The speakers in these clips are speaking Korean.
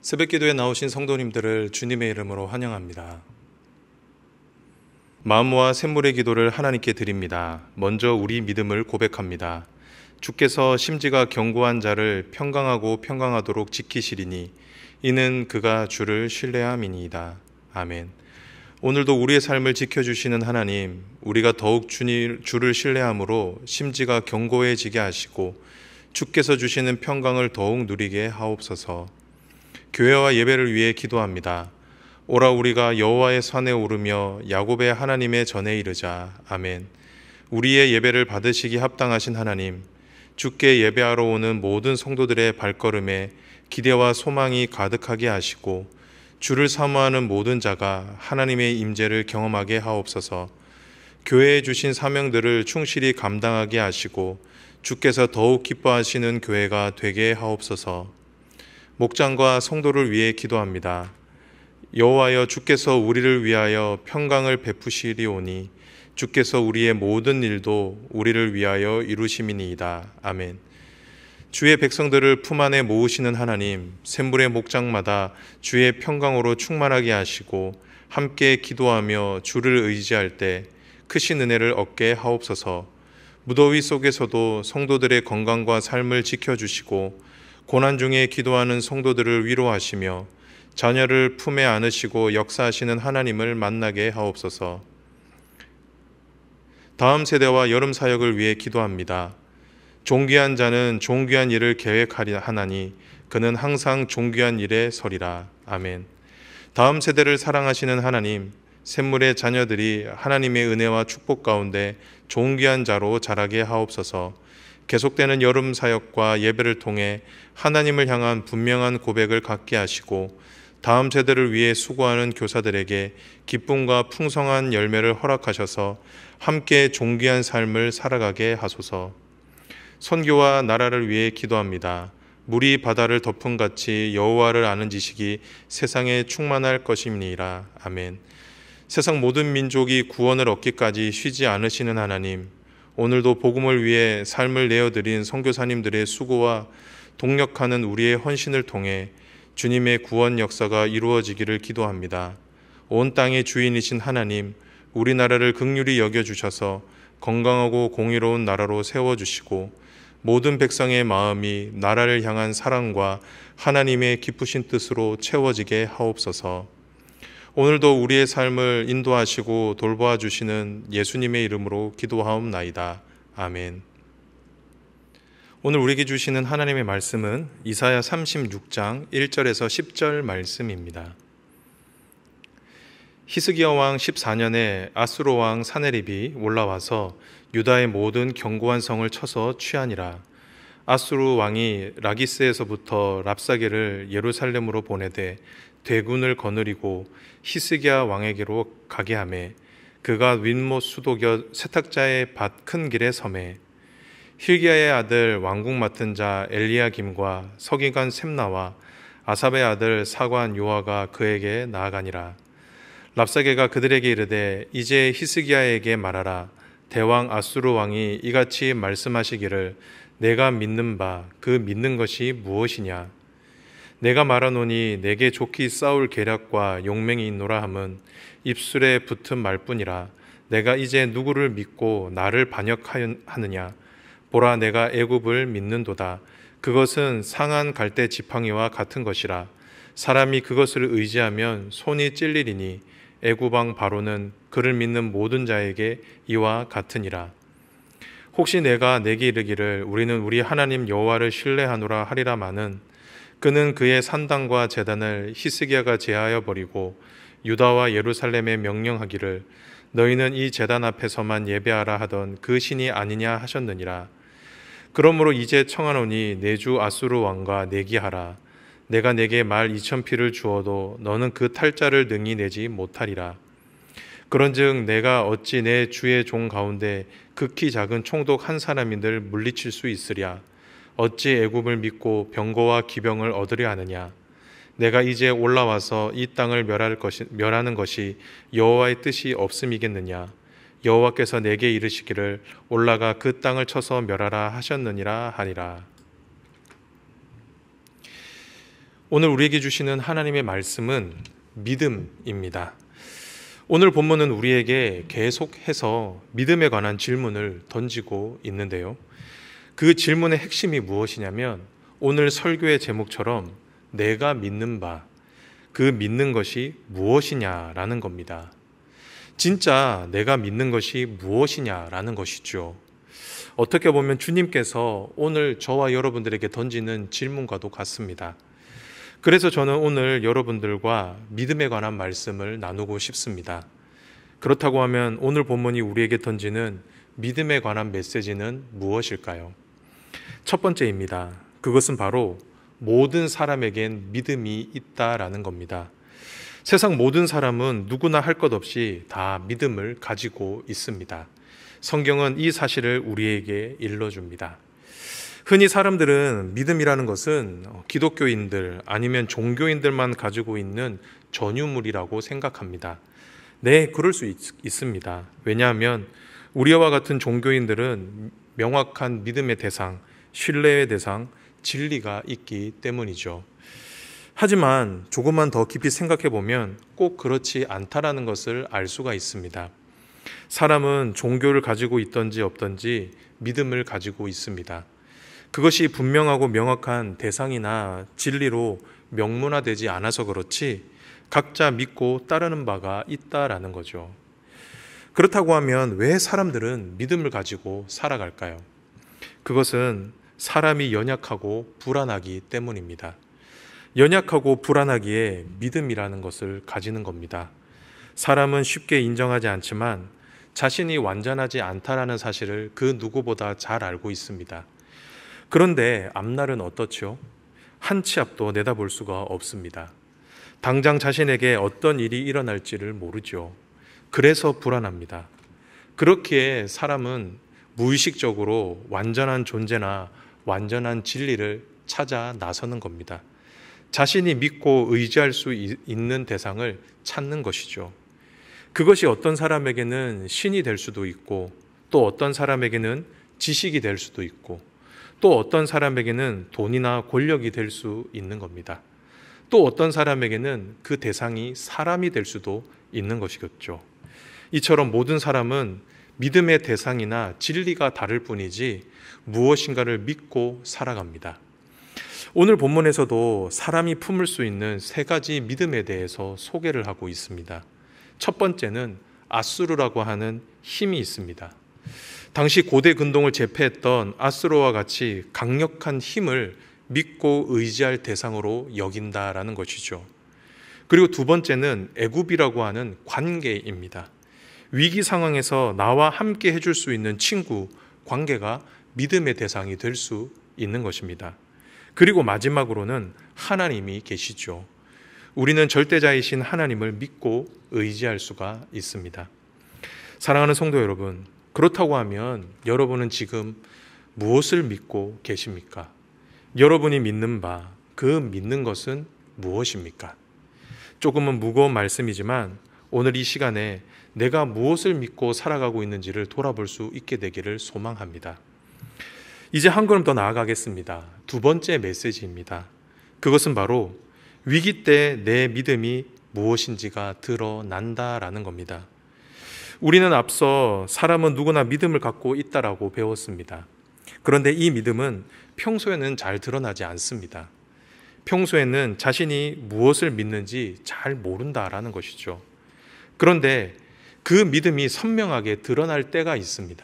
새벽기도에 나오신 성도님들을 주님의 이름으로 환영합니다. 마음과 샘물의 기도를 하나님께 드립니다. 먼저 우리 믿음을 고백합니다. 주께서 심지가 견고한 자를 평강하고 평강하도록 지키시리니 이는 그가 주를 신뢰함이니이다. 아멘. 오늘도 우리의 삶을 지켜주시는 하나님, 우리가 더욱 주를 신뢰함으로 심지가 견고해지게 하시고 주께서 주시는 평강을 더욱 누리게 하옵소서. 교회와 예배를 위해 기도합니다. 오라 우리가 여호와의 산에 오르며 야곱의 하나님의 전에 이르자. 아멘. 우리의 예배를 받으시기 합당하신 하나님, 주께 예배하러 오는 모든 성도들의 발걸음에 기대와 소망이 가득하게 하시고 주를 사모하는 모든 자가 하나님의 임재를 경험하게 하옵소서. 교회에 주신 사명들을 충실히 감당하게 하시고 주께서 더욱 기뻐하시는 교회가 되게 하옵소서. 목장과 성도를 위해 기도합니다. 여호와여, 주께서 우리를 위하여 평강을 베푸시리오니 주께서 우리의 모든 일도 우리를 위하여 이루심이니이다. 아멘. 주의 백성들을 품 안에 모으시는 하나님, 샘물의 목장마다 주의 평강으로 충만하게 하시고 함께 기도하며 주를 의지할 때 크신 은혜를 얻게 하옵소서. 무더위 속에서도 성도들의 건강과 삶을 지켜주시고 고난 중에 기도하는 성도들을 위로하시며 자녀를 품에 안으시고 역사하시는 하나님을 만나게 하옵소서. 다음 세대와 여름 사역을 위해 기도합니다. 존귀한 자는 존귀한 일을 계획하나니 그는 항상 존귀한 일에 서리라. 아멘. 다음 세대를 사랑하시는 하나님, 샘물의 자녀들이 하나님의 은혜와 축복 가운데 존귀한 자로 자라게 하옵소서. 계속되는 여름 사역과 예배를 통해 하나님을 향한 분명한 고백을 갖게 하시고 다음 세대를 위해 수고하는 교사들에게 기쁨과 풍성한 열매를 허락하셔서 함께 존귀한 삶을 살아가게 하소서. 선교와 나라를 위해 기도합니다. 물이 바다를 덮음같이 여호와를 아는 지식이 세상에 충만할 것임이니라. 아멘. 세상 모든 민족이 구원을 얻기까지 쉬지 않으시는 하나님, 오늘도 복음을 위해 삶을 내어드린 선교사님들의 수고와 동력하는 우리의 헌신을 통해 주님의 구원 역사가 이루어지기를 기도합니다. 온 땅의 주인이신 하나님, 우리나라를 긍휼히 여겨주셔서 건강하고 공의로운 나라로 세워주시고 모든 백성의 마음이 나라를 향한 사랑과 하나님의 기쁘신 뜻으로 채워지게 하옵소서. 오늘도 우리의 삶을 인도하시고 돌보아 주시는 예수님의 이름으로 기도하옵나이다. 아멘. 오늘 우리에게 주시는 하나님의 말씀은 이사야 36장 1절에서 10절 말씀입니다. 히스기야 왕 14년에 아수르 왕 사네립이 올라와서 유다의 모든 견고한 성을 쳐서 취하니라. 아수르 왕이 라기스에서부터 랍사게를 예루살렘으로 보내되 대군을 거느리고 히스기야 왕에게로 가게 하매 그가 윗못 수도곁 세탁자의 밭 큰 길에 서매 힐기야의 아들 왕국 맡은 자 엘리야김과 서기관 셈나와 아삽의 아들 사관 요아가 그에게 나아가니라. 랍사게가 그들에게 이르되 이제 히스기야에게 말하라. 대왕 아수르 왕이 이같이 말씀하시기를 내가 믿는 바 그 믿는 것이 무엇이냐. 내가 말하노니 내게 좋게 싸울 계략과 용맹이 있노라 함은 입술에 붙은 말뿐이라. 내가 이제 누구를 믿고 나를 반역하느냐. 보라, 내가 애굽을 믿는도다. 그것은 상한 갈대 지팡이와 같은 것이라. 사람이 그것을 의지하면 손이 찔리리니 애굽 왕 바로는 그를 믿는 모든 자에게 이와 같으니라. 혹시 내가 내게 이르기를 우리는 우리 하나님 여호와를 신뢰하노라 하리라마는 그는 그의 산당과 제단을 히스기야가 제하여 버리고 유다와 예루살렘에 명령하기를 너희는 이 제단 앞에서만 예배하라 하던 그 신이 아니냐 하셨느니라. 그러므로 이제 청하노니 내 주 아수르 왕과 내기하라. 내가 내게 말 2,000피를 주어도 너는 그 탈자를 능히 내지 못하리라. 그런즉 내가 어찌 내 주의 종 가운데 극히 작은 총독 한 사람인들 물리칠 수 있으랴. 어찌 애굽을 믿고 병거와 기병을 얻으려 하느냐. 내가 이제 올라와서 이 땅을 멸하는 것이 여호와의 뜻이 없음이겠느냐. 여호와께서 내게 이르시기를 올라가 그 땅을 쳐서 멸하라 하셨느니라 하니라. 오늘 우리에게 주시는 하나님의 말씀은 믿음입니다. 오늘 본문은 우리에게 계속해서 믿음에 관한 질문을 던지고 있는데요. 그 질문의 핵심이 무엇이냐면 오늘 설교의 제목처럼 내가 믿는 바, 그 믿는 것이 무엇이냐라는 겁니다. 진짜 내가 믿는 것이 무엇이냐라는 것이죠. 어떻게 보면 주님께서 오늘 저와 여러분들에게 던지는 질문과도 같습니다. 그래서 저는 오늘 여러분들과 믿음에 관한 말씀을 나누고 싶습니다. 그렇다고 하면 오늘 본문이 우리에게 던지는 믿음에 관한 메시지는 무엇일까요? 첫 번째입니다. 그것은 바로 모든 사람에겐 믿음이 있다라는 겁니다. 세상 모든 사람은 누구나 할 것 없이 다 믿음을 가지고 있습니다. 성경은 이 사실을 우리에게 일러줍니다. 흔히 사람들은 믿음이라는 것은 기독교인들 아니면 종교인들만 가지고 있는 전유물이라고 생각합니다. 네, 그럴 수 있습니다. 왜냐하면 우리와 같은 종교인들은 명확한 믿음의 대상, 신뢰의 대상, 진리가 있기 때문이죠. 하지만 조금만 더 깊이 생각해 보면 꼭 그렇지 않다라는 것을 알 수가 있습니다. 사람은 종교를 가지고 있든지 없든지 믿음을 가지고 있습니다. 그것이 분명하고 명확한 대상이나 진리로 명문화되지 않아서 그렇지 각자 믿고 따르는 바가 있다라는 거죠. 그렇다고 하면 왜 사람들은 믿음을 가지고 살아갈까요? 그것은 사람이 연약하고 불안하기 때문입니다. 연약하고 불안하기에 믿음이라는 것을 가지는 겁니다. 사람은 쉽게 인정하지 않지만 자신이 완전하지 않다라는 사실을 그 누구보다 잘 알고 있습니다. 그런데 앞날은 어떻죠? 한 치 앞도 내다볼 수가 없습니다. 당장 자신에게 어떤 일이 일어날지를 모르죠. 그래서 불안합니다. 그렇기에 사람은 무의식적으로 완전한 존재나 완전한 진리를 찾아 나서는 겁니다. 자신이 믿고 의지할 수 있는 대상을 찾는 것이죠. 그것이 어떤 사람에게는 신이 될 수도 있고 또 어떤 사람에게는 지식이 될 수도 있고 또 어떤 사람에게는 돈이나 권력이 될 수 있는 겁니다. 또 어떤 사람에게는 그 대상이 사람이 될 수도 있는 것이겠죠. 이처럼 모든 사람은 믿음의 대상이나 진리가 다를 뿐이지 무엇인가를 믿고 살아갑니다. 오늘 본문에서도 사람이 품을 수 있는 세 가지 믿음에 대해서 소개를 하고 있습니다. 첫 번째는 아수르라고 하는 힘이 있습니다. 당시 고대 근동을 제패했던 아수르와 같이 강력한 힘을 믿고 의지할 대상으로 여긴다라는 것이죠. 그리고 두 번째는 애굽이라고 하는 관계입니다. 위기 상황에서 나와 함께 해줄 수 있는 친구, 관계가 믿음의 대상이 될 수 있는 것입니다. 그리고 마지막으로는 하나님이 계시죠. 우리는 절대자이신 하나님을 믿고 의지할 수가 있습니다. 사랑하는 성도 여러분, 그렇다고 하면 여러분은 지금 무엇을 믿고 계십니까? 여러분이 믿는 바, 그 믿는 것은 무엇입니까? 조금은 무거운 말씀이지만 오늘 이 시간에 내가 무엇을 믿고 살아가고 있는지를 돌아볼 수 있게 되기를 소망합니다. 이제 한 걸음 더 나아가겠습니다. 두 번째 메시지입니다. 그것은 바로 위기 때 내 믿음이 무엇인지가 드러난다라는 겁니다. 우리는 앞서 사람은 누구나 믿음을 갖고 있다라고 배웠습니다. 그런데 이 믿음은 평소에는 잘 드러나지 않습니다. 평소에는 자신이 무엇을 믿는지 잘 모른다라는 것이죠. 그런데 그 믿음이 선명하게 드러날 때가 있습니다.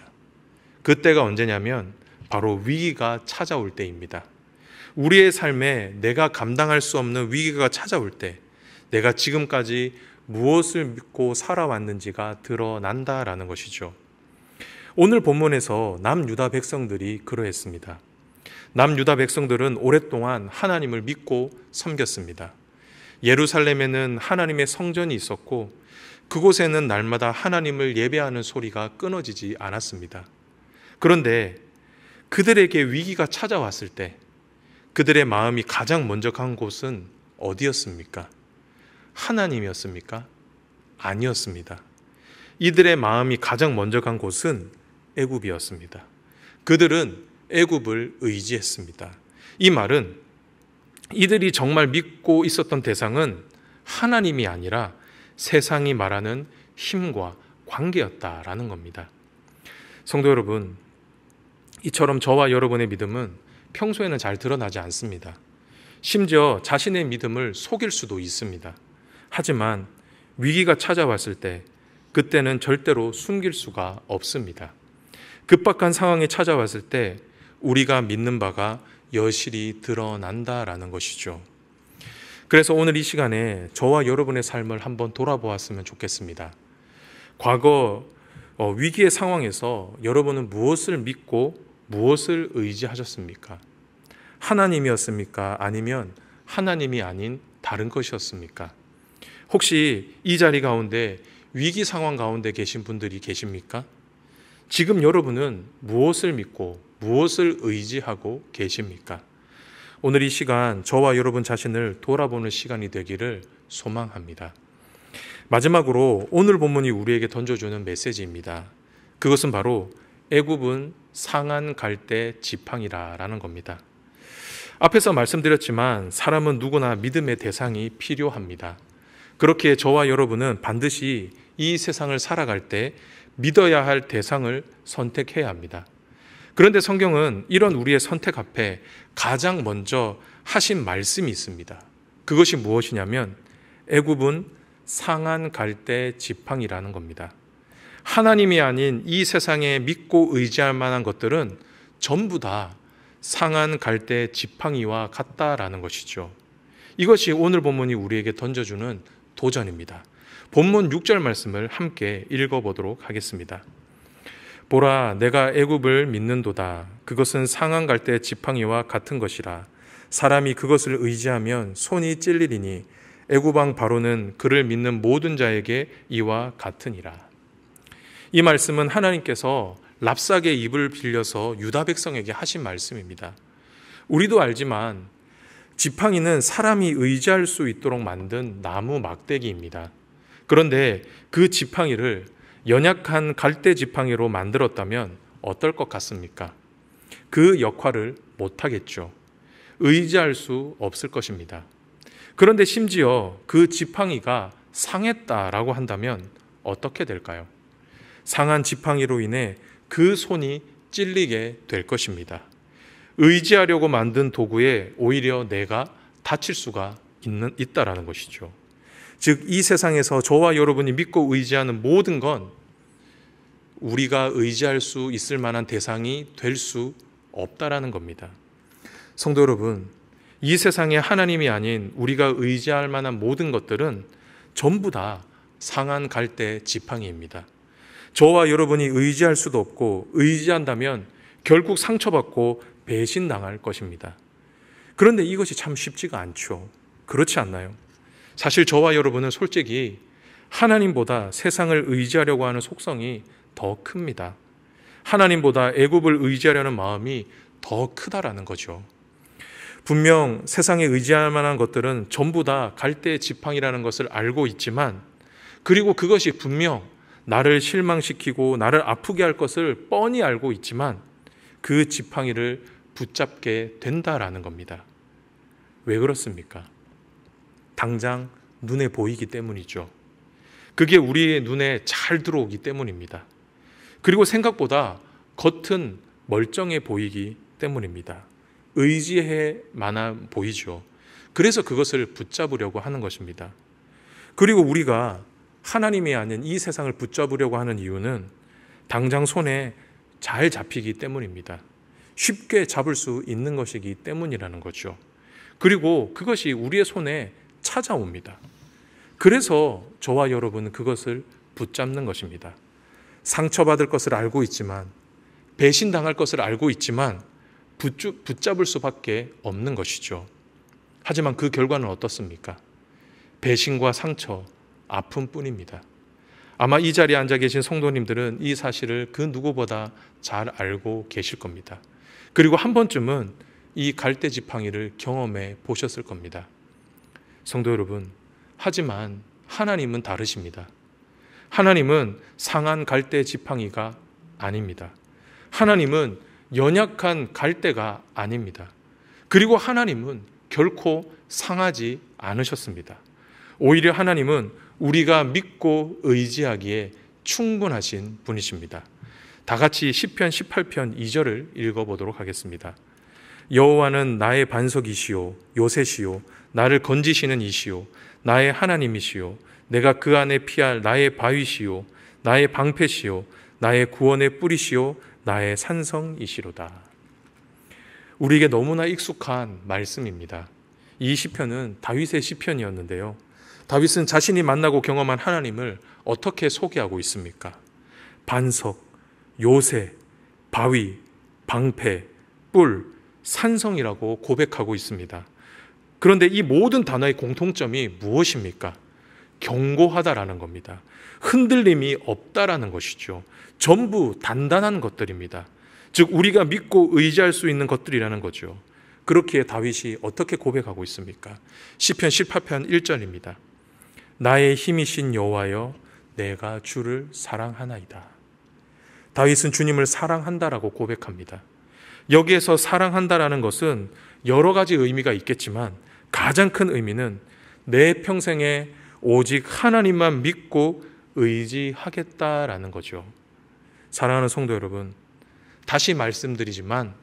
그때가 언제냐면 바로 위기가 찾아올 때입니다. 우리의 삶에 내가 감당할 수 없는 위기가 찾아올 때 내가 지금까지 무엇을 믿고 살아왔는지가 드러난다라는 것이죠. 오늘 본문에서 남유다 백성들이 그러했습니다. 남유다 백성들은 오랫동안 하나님을 믿고 섬겼습니다. 예루살렘에는 하나님의 성전이 있었고 그곳에는 날마다 하나님을 예배하는 소리가 끊어지지 않았습니다. 그런데 그들에게 위기가 찾아왔을 때 그들의 마음이 가장 먼저 간 곳은 어디였습니까? 하나님이었습니까? 아니었습니다. 이들의 마음이 가장 먼저 간 곳은 애굽이었습니다. 그들은 애굽을 의지했습니다. 이 말은 이들이 정말 믿고 있었던 대상은 하나님이 아니라 세상이 말하는 힘과 관계였다라는 겁니다. 성도 여러분, 이처럼 저와 여러분의 믿음은 평소에는 잘 드러나지 않습니다. 심지어 자신의 믿음을 속일 수도 있습니다. 하지만 위기가 찾아왔을 때 그때는 절대로 숨길 수가 없습니다. 급박한 상황이 찾아왔을 때 우리가 믿는 바가 여실히 드러난다라는 것이죠. 그래서 오늘 이 시간에 저와 여러분의 삶을 한번 돌아보았으면 좋겠습니다. 과거 위기의 상황에서 여러분은 무엇을 믿고 무엇을 의지하셨습니까? 하나님이었습니까? 아니면 하나님이 아닌 다른 것이었습니까? 혹시 이 자리 가운데 위기 상황 가운데 계신 분들이 계십니까? 지금 여러분은 무엇을 믿고 무엇을 의지하고 계십니까? 오늘 이 시간 저와 여러분 자신을 돌아보는 시간이 되기를 소망합니다. 마지막으로 오늘 본문이 우리에게 던져주는 메시지입니다. 그것은 바로 애굽은 상한 갈대 지팡이라는 겁니다. 앞에서 말씀드렸지만 사람은 누구나 믿음의 대상이 필요합니다. 그렇기에 저와 여러분은 반드시 이 세상을 살아갈 때 믿어야 할 대상을 선택해야 합니다. 그런데 성경은 이런 우리의 선택 앞에 가장 먼저 하신 말씀이 있습니다. 그것이 무엇이냐면 애굽은 상한 갈대 지팡이라는 겁니다. 하나님이 아닌 이 세상에 믿고 의지할 만한 것들은 전부 다 상한 갈대 지팡이와 같다라는 것이죠. 이것이 오늘 본문이 우리에게 던져주는 도전입니다. 본문 6절 말씀을 함께 읽어보도록 하겠습니다. 보라, 내가 애굽을 믿는도다. 그것은 상한 갈대 지팡이와 같은 것이라. 사람이 그것을 의지하면 손이 찔리리니 애굽 왕 바로는 그를 믿는 모든 자에게 이와 같으니라. 이 말씀은 하나님께서 랍삭의 입을 빌려서 유다 백성에게 하신 말씀입니다. 우리도 알지만 지팡이는 사람이 의지할 수 있도록 만든 나무 막대기입니다. 그런데 그 지팡이를 연약한 갈대 지팡이로 만들었다면 어떨 것 같습니까? 그 역할을 못하겠죠. 의지할 수 없을 것입니다. 그런데 심지어 그 지팡이가 상했다라고 한다면 어떻게 될까요? 상한 지팡이로 인해 그 손이 찔리게 될 것입니다. 의지하려고 만든 도구에 오히려 내가 다칠 수가 있다라는 것이죠. 즉, 이 세상에서 저와 여러분이 믿고 의지하는 모든 건 우리가 의지할 수 있을 만한 대상이 될 수 없다라는 겁니다. 성도 여러분, 이 세상에 하나님이 아닌 우리가 의지할 만한 모든 것들은 전부 다 상한 갈대 지팡이입니다. 저와 여러분이 의지할 수도 없고 의지한다면 결국 상처받고 배신당할 것입니다. 그런데 이것이 참 쉽지가 않죠. 그렇지 않나요? 사실 저와 여러분은 솔직히 하나님보다 세상을 의지하려고 하는 속성이 더 큽니다. 하나님보다 애굽을 의지하려는 마음이 더 크다라는 거죠. 분명 세상에 의지할 만한 것들은 전부 다 갈대 지팡이라는 것을 알고 있지만, 그리고 그것이 분명 나를 실망시키고 나를 아프게 할 것을 뻔히 알고 있지만 그 지팡이를 붙잡게 된다라는 겁니다. 왜 그렇습니까? 당장 눈에 보이기 때문이죠. 그게 우리의 눈에 잘 들어오기 때문입니다. 그리고 생각보다 겉은 멀쩡해 보이기 때문입니다. 의지해 만한 보이죠. 그래서 그것을 붙잡으려고 하는 것입니다. 그리고 우리가 하나님이 아닌 이 세상을 붙잡으려고 하는 이유는 당장 손에 잘 잡히기 때문입니다. 쉽게 잡을 수 있는 것이기 때문이라는 거죠. 그리고 그것이 우리의 손에 찾아옵니다. 그래서 저와 여러분은 그것을 붙잡는 것입니다. 상처받을 것을 알고 있지만, 배신당할 것을 알고 있지만 붙잡을 수밖에 없는 것이죠. 하지만 그 결과는 어떻습니까? 배신과 상처, 아픔뿐입니다. 아마 이 자리에 앉아 계신 성도님들은 이 사실을 그 누구보다 잘 알고 계실 겁니다. 그리고 한 번쯤은 이 갈대 지팡이를 경험해 보셨을 겁니다. 성도 여러분, 하지만 하나님은 다르십니다. 하나님은 상한 갈대 지팡이가 아닙니다. 하나님은 연약한 갈대가 아닙니다. 그리고 하나님은 결코 상하지 않으셨습니다. 오히려 하나님은 우리가 믿고 의지하기에 충분하신 분이십니다. 다 같이 시편 18편 2절을 읽어보도록 하겠습니다. 여호와는 나의 반석이시요 요새시요 나를 건지시는 이시요 나의 하나님이시요 내가 그 안에 피할 나의 바위시요 나의 방패시요 나의 구원의 뿌리시요 나의 산성이시로다. 우리에게 너무나 익숙한 말씀입니다. 이 시편은 다윗의 시편이었는데요. 다윗은 자신이 만나고 경험한 하나님을 어떻게 소개하고 있습니까? 반석, 요새, 바위, 방패, 뿔, 산성이라고 고백하고 있습니다. 그런데 이 모든 단어의 공통점이 무엇입니까? 견고하다라는 겁니다. 흔들림이 없다라는 것이죠. 전부 단단한 것들입니다. 즉 우리가 믿고 의지할 수 있는 것들이라는 거죠. 그렇기에 다윗이 어떻게 고백하고 있습니까? 시편 18편 1절입니다. 나의 힘이신 여호와여 내가 주를 사랑하나이다. 다윗은 주님을 사랑한다라고 고백합니다. 여기에서 사랑한다라는 것은 여러 가지 의미가 있겠지만 가장 큰 의미는 내 평생에 오직 하나님만 믿고 의지하겠다라는 거죠. 사랑하는 성도 여러분, 다시 말씀드리지만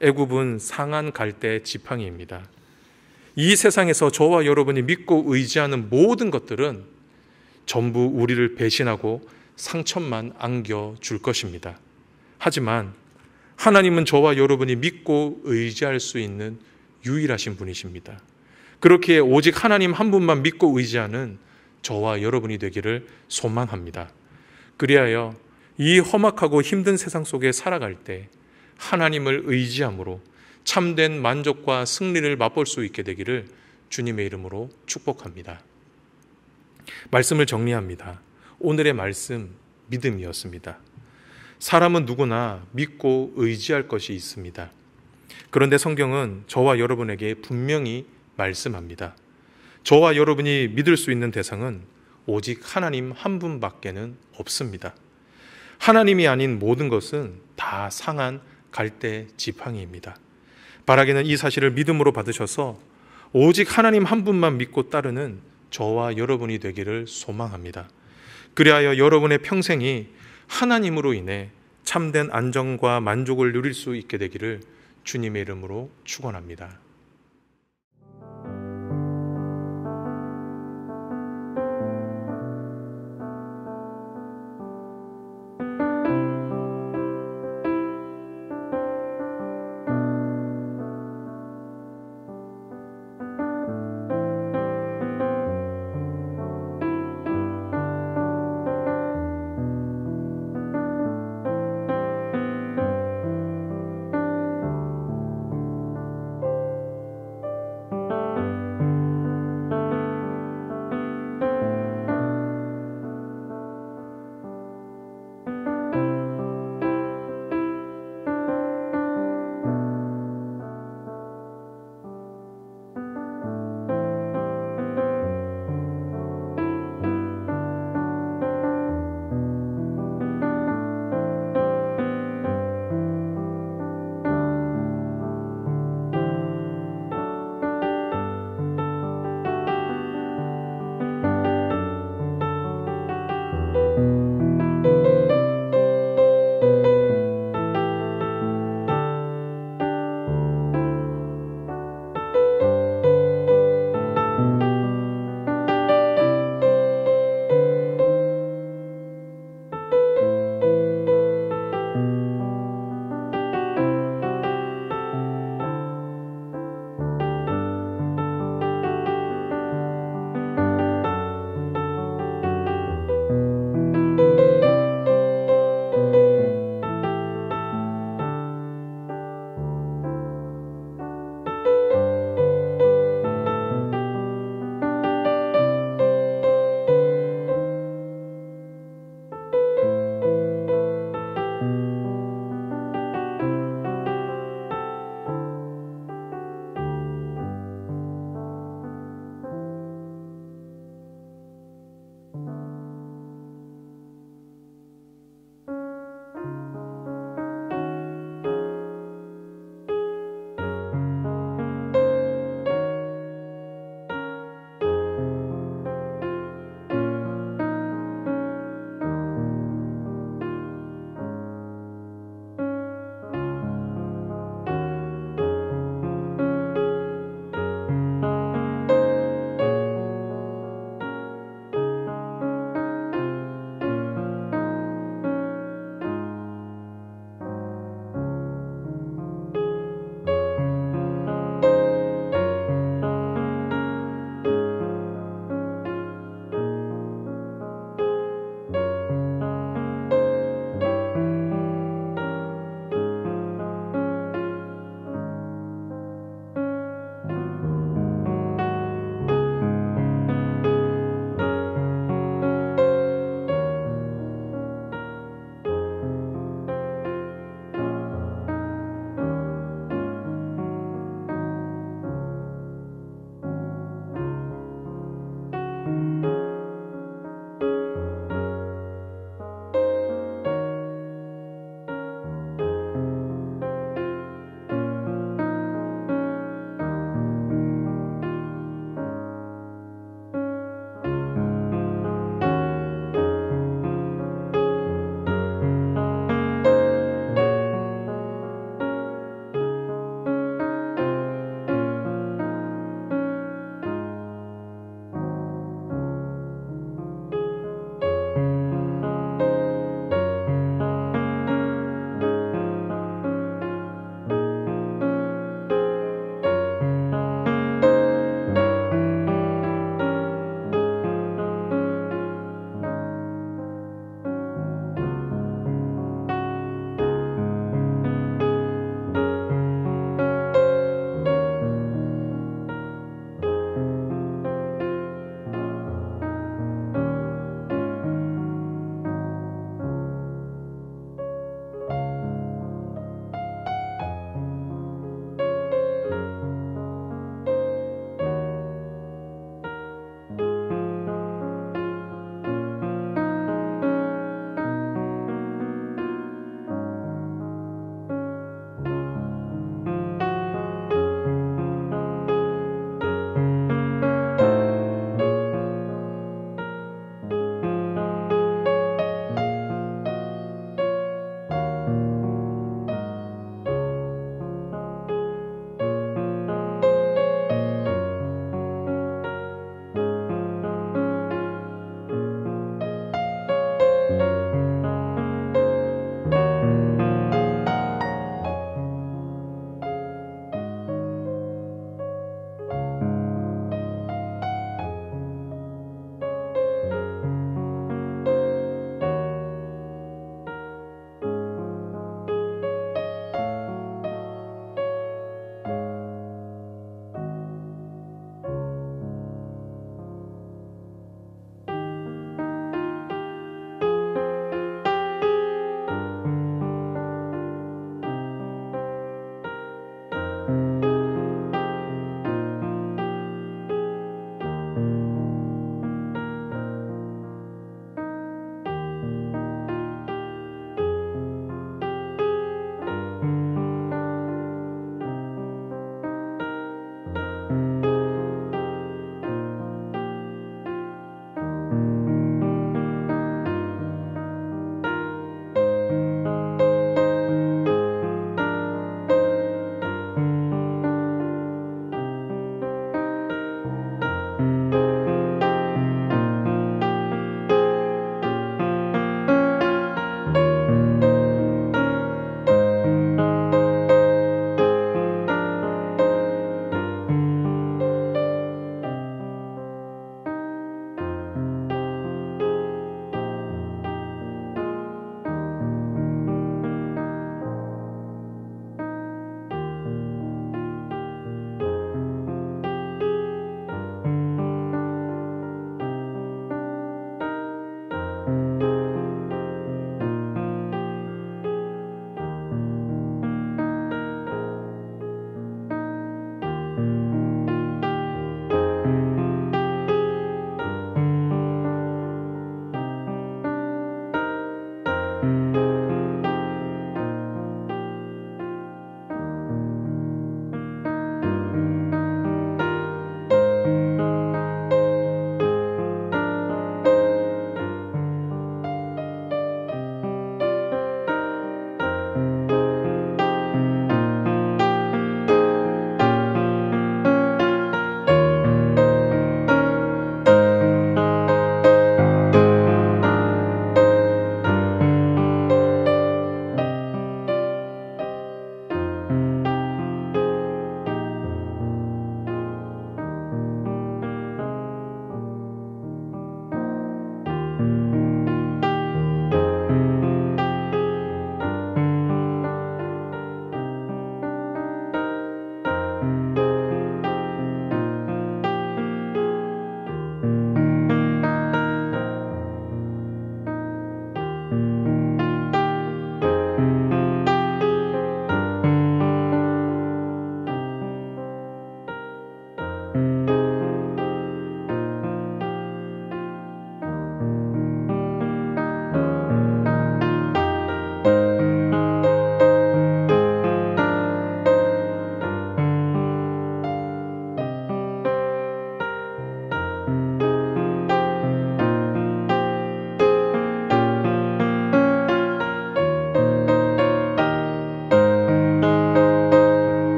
애굽은 상한 갈대 지팡이입니다. 이 세상에서 저와 여러분이 믿고 의지하는 모든 것들은 전부 우리를 배신하고 상처만 안겨줄 것입니다. 하지만 하나님은 저와 여러분이 믿고 의지할 수 있는 유일하신 분이십니다. 그렇기에 오직 하나님 한 분만 믿고 의지하는 저와 여러분이 되기를 소망합니다. 그리하여 이 험악하고 힘든 세상 속에 살아갈 때 하나님을 의지함으로 참된 만족과 승리를 맛볼 수 있게 되기를 주님의 이름으로 축복합니다. 말씀을 정리합니다. 오늘의 말씀 믿음이었습니다. 사람은 누구나 믿고 의지할 것이 있습니다. 그런데 성경은 저와 여러분에게 분명히 말씀합니다. 저와 여러분이 믿을 수 있는 대상은 오직 하나님 한 분밖에는 없습니다. 하나님이 아닌 모든 것은 다 상한 갈대 지팡이입니다. 바라기는 이 사실을 믿음으로 받으셔서 오직 하나님 한 분만 믿고 따르는 저와 여러분이 되기를 소망합니다. 그리하여 여러분의 평생이 하나님으로 인해 참된 안정과 만족을 누릴 수 있게 되기를 주님의 이름으로 축원합니다.